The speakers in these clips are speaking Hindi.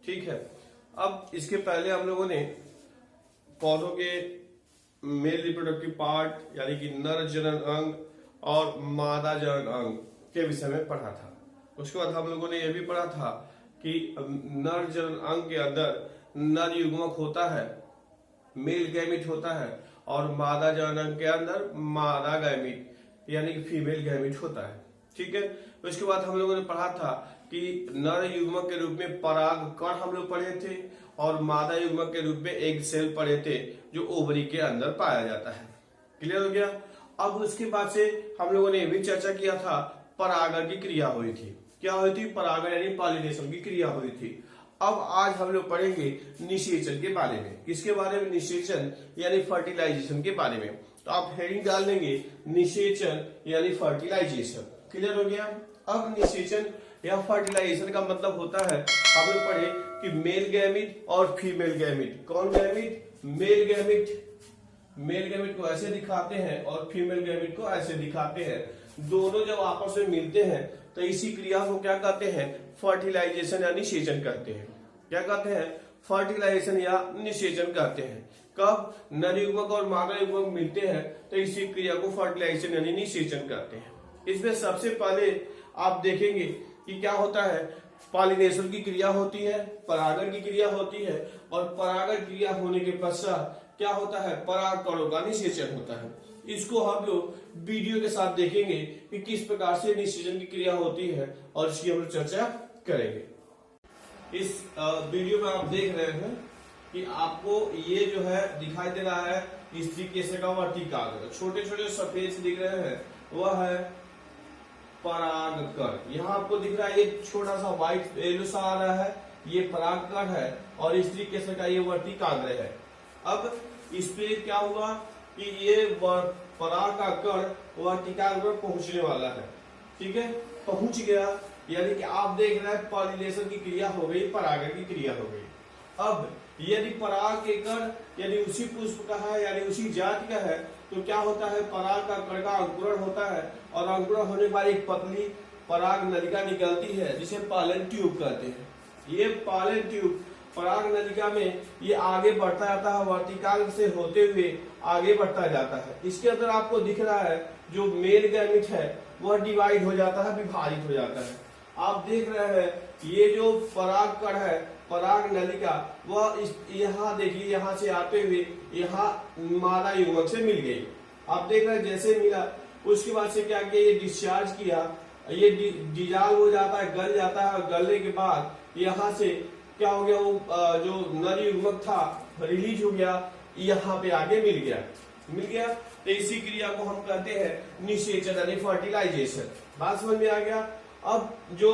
ठीक है। अब इसके पहले हम लोगों ने पौधों के मेल रिप्रोडक्टिव पार्ट यानी कि नर जनन अंग और मादा जनन अंग के विषय में पढ़ा था। उसके बाद हम लोगों ने यह भी पढ़ा था कि नर जनन अंग के अंदर नर युग्मक होता है, मेल गैमिट होता है, और मादा जनन अंग के अंदर मादा गैमिट यानी कि फीमेल गैमिट होता है। ठीक है। उसके बाद हम लोगों ने पढ़ा था कि नर युग्मक के रूप में पराग कण हम लोग पढ़े थे और मादा युग्मक के रूप में एग सेल पढ़े थे जो ओवरी के अंदर पाया जाता है। क्लियर हो गया। अब उसके बाद से हम लोगों ने भी चर्चा किया था परागण की क्रिया हुई थी। क्या हुई थी? परागण यानी पॉलिनेशन की क्रिया हुई थी। अब आज हम लोग पढ़ेंगे निषेचन के बारे में। किसके बारे में? निषेचन यानी फर्टिलाइजेशन के बारे में। तो आप हेडिंग डाल देंगे निषेचन यानी फर्टिलाइजेशन। क्लियर हो गया। अब निषेचन या फर्टिलाइजेशन का मतलब होता है, हम लोग पढ़े कि मेल गैमिट और फीमेल गैमिट। कौन gamete? Male gamete. Male gamete को ऐसे दिखाते हैं और फीमेल गैमिट को ऐसे दिखाते हैं। दोनों जब आपस में मिलते हैं तो इसी क्रिया को क्या कहते हैं? फर्टिलाइजेशन या निषेचन कहते हैं। क्या कहते हैं? फर्टिलाइजेशन या निषेचन कहते हैं। कब नर युग्मक और मादा युग्मक मिलते हैं तो इसी क्रिया को फर्टिलाइजेशन यानी निषेचन कहते हैं। इसमें सबसे पहले आप देखेंगे कि क्या होता है, पॉलिनेशन की क्रिया होती है, परागण की क्रिया होती है, और परागण क्रिया होने के पश्चात क्या होता है? परागकणों का निषेचन होता है। इसको हम लोग वीडियो के साथ देखेंगे कि किस प्रकार से निषेचन की क्रिया होती है और इसकी हम लोग चर्चा करेंगे। इस वीडियो में आप देख रहे हैं कि आपको ये जो है दिखाई दे रहा है स्त्री केशिका वर्तिकाग्र, छोटे छोटे सफेद से दिख रहे हैं, वह है परागकण। यहाँ आपको दिख रहा है ये छोटा सा व्हाइट येलो सा आ रहा है, ये परागकण है, और स्त्री केशिका ये वर्तिकाग्र है। अब इस पे क्या हुआ कि ये पराग का कण वर्तिकाग्र पर पहुंचने वाला है। ठीक है, पहुंच गया यानी कि आप देख रहे हैं पॉलिनेशन की क्रिया हो गई, परागण की क्रिया हो गई। अब यदि पराग के कण यदि उसी पुष्प का है यानी उसी जाति का है तो क्या होता है? पराग का कण का अंकुरण होता है, और अंकुरण होने के बाद एक पतली पराग नलिका निकलती है जिसे पॉलन ट्यूब कहते हैं। ये पॉलन ट्यूब पराग नलिका में ये आगे बढ़ता जाता है, वर्तिकाग्र से होते हुए आगे बढ़ता जाता है। इसके अंदर आपको दिख रहा है जो मेल गैमिट है वह डिवाइड हो जाता है, विभाजित हो जाता है। आप देख रहे हैं ये जो पराग कण है, पराग नलिका, वह यहाँ देखिए यहाँ से आते हुए यहाँ मादा युग्मक से मिल गई। आप देख रहे हैं जैसे मिला उसके बाद से क्या किया, ये डिस्चार्ज किया, ये डिजॉल्व हो जाता है, गल जाता है, और गलने के बाद यहाँ से क्या हो गया, वो जो नर युग्मक था रिलीज हो गया, यहाँ पे आगे मिल गया। तो इसी क्रिया को हम कहते हैं निषेचन यानी फर्टिलाइजेशन। बात समझ में आ गया। अब जो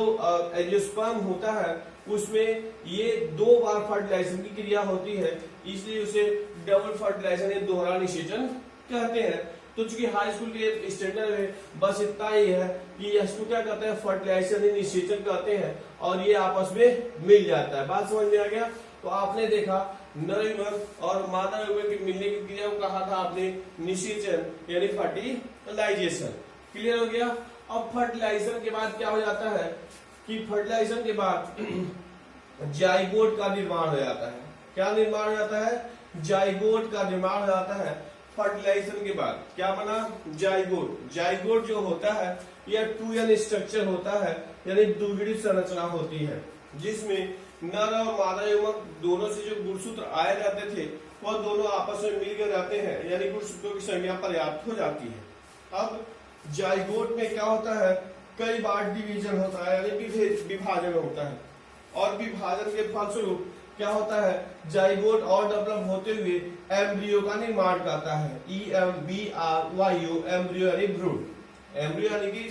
एंजियोस्पर्म होता है उसमें ये 2 बार फर्टिलाइजेशन की क्रिया होती है, इसलिए उसे डबल फर्टिलाइजेशन या दोहरा निषेचन कहते हैं। तो चूंकि हाई स्कूल के स्टैंडर्ड में बस इतना ही है कि इसको क्या कहते हैं? फर्टिलाइजेशन या निषेचन कहते हैं, और ये आपस में मिल जाता है। बात समझ में आ गया। तो आपने देखा नर युग्मक और मादा युग्मक के मिलने की क्रिया को कहा था आपने निषेचन यानी फर्टिलाइजेशन। क्लियर हो गया। अब फर्टिलाइजेशन के बाद क्या हो जाता है कि फर्टिलाइजेशन के बाद जाइगोट का निर्माण हो जाता है। क्या निर्माण हो जाता है? जाइगोट का निर्माण हो जाता है। फर्टिलाइजेशन के बाद क्या बना? जाइगोट। जाइगोट जो होता है यह 2n स्ट्रक्चर होता है यानी द्विगुणित संरचना होती है, जिसमें नर और मादा युग्मक दोनों से जो गुणसूत्र आए जाते थे वह दोनों आपस में मिलकर जाते हैं, यानी गुणसूत्रों की संख्या पर्याप्त हो जाती है। अब जाइगोट में क्या होता है? कई बार डिवीजन होता है यानी विभाजन होता है, और विभाजन के फलस्वरूप क्या होता है? जाइगोट और डेवलप होते हुए एम्ब्रियो का निर्माण करता है। EMBRYO एम्ब्रियो यानी भ्रूण। एम्ब्रियो यानी कि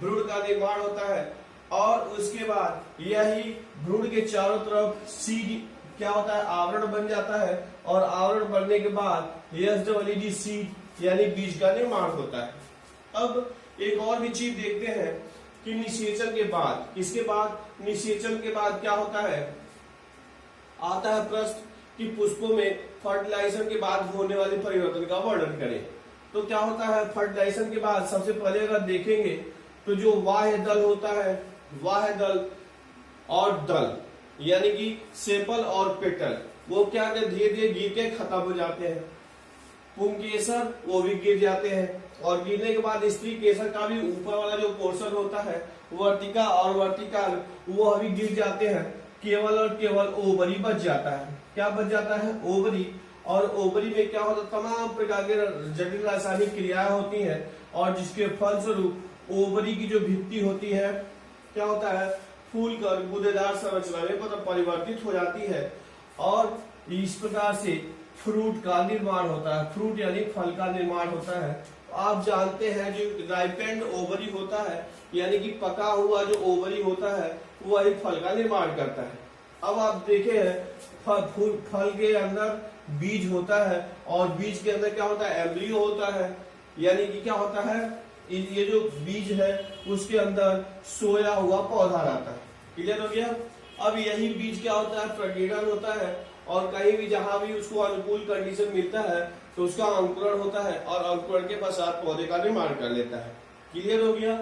भ्रूण का निर्माण होता है, और उसके बाद यही भ्रूण के चारों तरफ सीड क्या होता है? आवरण बन जाता है, और आवरण बनने के बाद SWD सीड यानी बीज का निर्माण होता है। अब एक और भी चीज देखते हैं कि निषेचन के बाद, किसके बाद? निषेचन के बाद क्या होता है? आता है प्रश्न कि पुष्पों में फर्टिलाइजेशन के बाद होने वाले परिवर्तन का वर्णन करें। तो क्या होता है फर्टिलाइजेशन के बाद? सबसे पहले अगर देखेंगे तो जो बाह्य दल होता है, बाह्य दल और दल, यानी कि सेपल और पेटल वो क्या धीरे धीरे गिर के खत्म हो जाते हैं। पुंकेसर वो भी गिर जाते हैं, और गिरने के बाद स्त्री केसर का भी ऊपर वाला जो पोर्शन होता है वर्टिका और वर्टिकल वो भी गिर जाते हैं। केवल और केवल ओवरी बच जाता है। क्या बच जाता है? ओवरी। और ओवरी में क्या होता है? तमाम प्रकार के जटिल रासायनिक क्रियाएं होती हैं, और जिसके फलस्वरूप ओवरी की जो भित्ति होती है क्या होता है? फूल कर गुदेदार संरचना में परिवर्तित हो जाती है, और इस प्रकार से फ्रूट का निर्माण होता है। फ्रूट यानी फल का निर्माण होता है। तो आप जानते हैं जो राइपेंड ओवरी होता है, यानी कि पका हुआ जो ओवरी होता है वही फल का निर्माण करता है। अब आप देखे हैं फल के अंदर बीज होता है, और बीज के अंदर क्या होता है? एम्ब्रियो होता है, यानी कि क्या होता है? ये जो बीज है उसके अंदर सोया हुआ पौधा रहता है। क्लियर हो गया? अब यही बीज क्या होता है? प्रकीर्णन होता है, और कहीं भी जहां भी उसको अनुकूल कंडीशन मिलता है तो उसका अंकुरण होता है, और अंकुरण के पश्चात पौधे का निर्माण कर लेता है। क्लियर हो गया?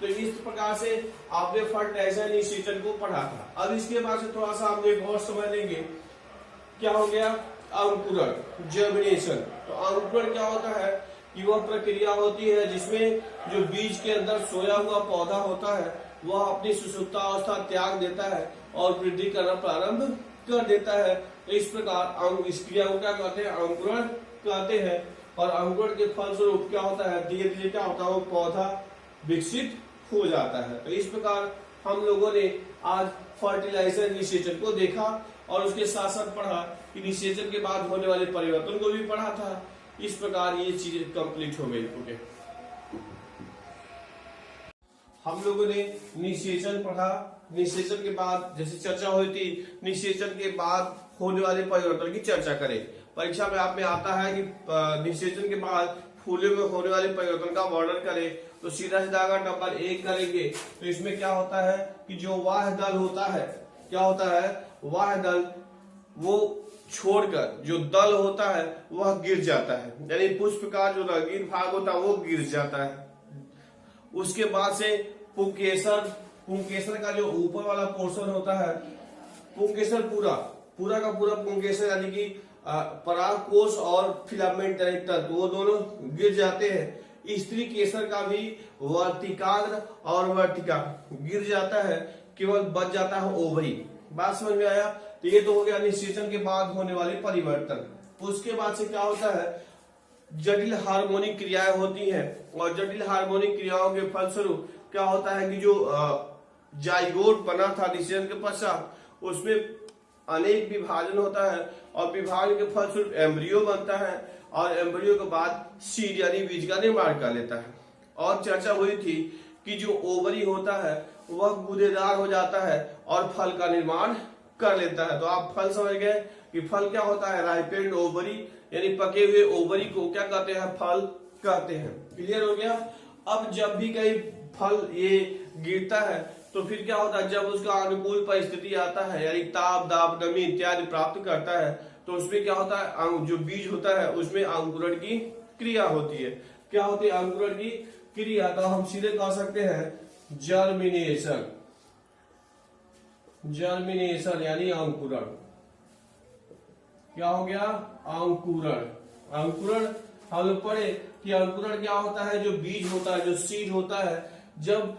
तो इस प्रकार से आपने फर्टिलाइजर निषेचन को पढ़ा था। अब इसके बाद से थोड़ा सा हम एक और समझ लेंगे। क्या हो गया? अंकुरण, जर्मिनेशन। तो अंकुरण क्या होता है कि वह प्रक्रिया होती है जिसमें जो बीज के अंदर सोया हुआ पौधा होता है वह अपनी सुषुप्तावस्था त्याग देता है और वृद्धि करना प्रारंभ कर देता है। तो इस प्रकार इस क्रिया को क्या कहते हैं? अंकुरण कहते हैं। और अंकुरण के फलस्वरूप क्या होता है? धीरे धीरे क्या होता है? वो पौधा विकसित हो जाता है। तो इस प्रकार हम लोगों ने आज फर्टिलाइजर निषेचन को देखा, और उसके साथ साथ पढ़ा कि निषेचन के बाद होने वाले परिवर्तन को भी पढ़ा था। इस प्रकार ये चीजें कंप्लीट हो गई। ओके, हम लोगों ने निषेचन पढ़ा। निषेचन के बाद जैसे चर्चा हुई थी, निषेचन के बाद होने वाले परिवर्तन की चर्चा करें। परीक्षा में आप में आता है कि निषेचन के बाद फूलों में होने वाले परिवर्तन का वर्णन करें, तो सीधा सीधा अगर नंबर 1 करेंगे तो इसमें क्या होता है कि जो वाह दल होता है, क्या होता है? वाह दल वो छोड़कर जो दल होता है वह गिर जाता है, यानी पुष्प का जो रंगीन भाग होता है वो गिर जाता है। उसके बाद से पुंकेसर, पुंकेसर का जो ऊपर वाला पोर्शन होता है, पुंकेसर पूरा का पूरा पुंकेसर यानी कि परागकोश और फिलामेंट तंतु वो दोनों गिर जाते हैं। स्त्री केसर का भी वर्तिकाग्र और वर्तिका गिर जाता है, केवल बच जाता है ओवरी। बात समझ में आया? तो ये तो हो गया निषेचन के बाद होने वाले परिवर्तन। उसके बाद से क्या होता है? जटिल हार्मोनिक क्रियाएं होती हैं, और जटिल हार्मोनिक क्रियाओं के फलस्वरूप क्या होता है कि जो जाइगोट बना था निषेचन के पश्चात उसमें अनेक विभाजन होता है, और विभाजन के फलस्वरूप एम्ब्रियो बनता है, और एम्ब्रियो के बाद सीड यानी बीज का निर्माण कर लेता है। और चर्चा हुई थी कि जो ओवरी होता है वह गूदेदार हो जाता है और फल का निर्माण कर लेता है। तो आप फल समझ गए कि फल क्या होता है? राइपेंड ओवरी, यानी पके हुए ओवरी को क्या कहते हैं? फल कहते हैं। क्लियर हो गया? अब जब भी कहीं फल ये गिरता है तो फिर क्या होता है? जब उसका अनुकूल परिस्थिति आता है, यानी ताप, दाब, नमी इत्यादि प्राप्त करता है, तो उसमें क्या होता है? जो बीज होता है उसमें अंकुरण की क्रिया होती है। क्या होती है? अंकुरण की क्रिया। तो हम सीधे कह सकते हैं जर्मिनेशन, जर्मिनेशन यानी अंकुरण। क्या हो गया? अंकुरण। अंकुरण हम लोग पढ़े कि अंकुरण क्या होता है? जो बीज होता है, जो सीड होता है, जब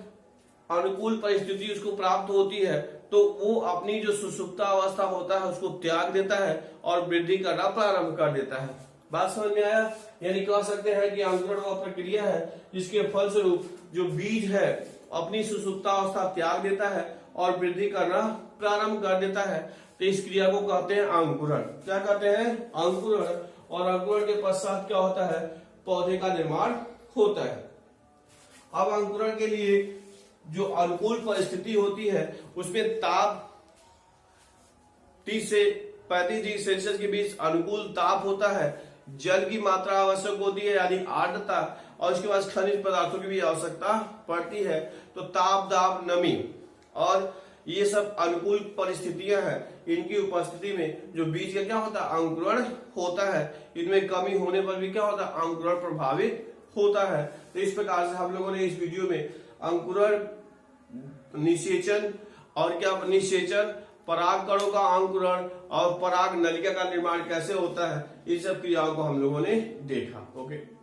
अनुकूल परिस्थिति उसको प्राप्त होती है तो वो अपनी जो सुषुप्ता अवस्था होता है उसको त्याग देता है और वृद्धि करना प्रारंभ कर देता है। बात समझ में आया? यानी कह सकते हैं कि अंकुरण वह प्रक्रिया है जिसके फलस्वरूप जो बीज है अपनी सुषुप्ता अवस्था त्याग देता है और वृद्धि करना प्रारंभ कर देता है। तो इस क्रिया को कहते हैं अंकुरण। क्या कहते हैं? अंकुरण। और अंकुरण के पश्चात क्या होता है? पौधे का निर्माण होता है। अब अंकुरण के लिए जो अनुकूल परिस्थिति होती है उसमें ताप 30 से 35 डिग्री सेल्सियस के बीच अनुकूल ताप होता है, जल की मात्रा आवश्यक होती है यानी आर्द्रता, और उसके बाद खनिज पदार्थों की भी आवश्यकता पड़ती है। तो ताप, दाब, नमी और ये सब अनुकूल परिस्थितियां हैं। इनकी उपस्थिति में जो बीज का क्या होता है? अंकुरण होता है। इनमें कमी होने पर भी क्या होता है? अंकुरण प्रभावित होता है। तो इस प्रकार से हम लोगों ने इस वीडियो में अंकुरण, निषेचन और क्या निषेचन, पराग कणों का अंकुरण और पराग नलिका का निर्माण कैसे होता है, इन सब क्रियाओं को हम लोगों ने देखा। ओके।